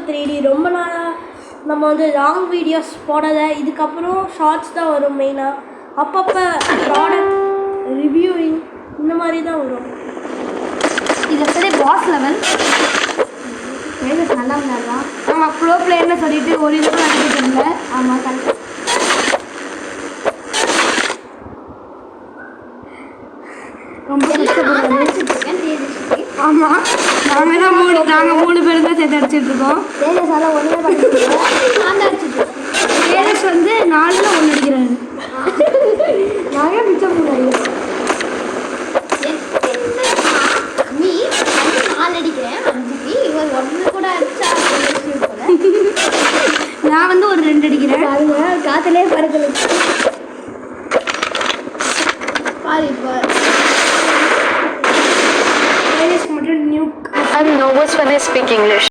3D ரொம்ப நாளாக நம்ம வந்து லாங் வீடியோஸ் போடலை. இதுக்கப்புறம் ஷார்ட்ஸ் தான் வரும் மெயினாக. அப்பப்போ ப்ராடக்ட் ரிவ்யூவிங் இந்த மாதிரி தான் வரும். இது சரி பாஸ் லெவல் நல்லா விளையாடலாம். நம்ம ப்ரோ பிளேயர்னு சொல்லிட்டு ஒரு இது நடந்துட்டு இல்லை. ஆமாம் கரெக்ட். ரொம்ப கஷ்டப்படுறேன். ஆமாம் நாங்கள் 3 பேர் தான் சேர்த்து அடிச்சிட்ருக்கோம். தேஜஸால் ஒன்றே பண்ணிட்டு தேஜஸ் வந்து 4ல் 1 அடிக்கிறாரு. நாங்கள் மிச்சம் 3 அடிக்கிறோம். நீ 4 அடிக்கிறேன் 5 இவர் 1 கூட அடிச்சா நான் வந்து ஒரு 2 அடிக்கிறேன். பாருங்க காற்றுலேயே பறக்கல பாரு. இப்போ தேஜஸ்க்கு மட்டும் new I'm nervous when I speak English.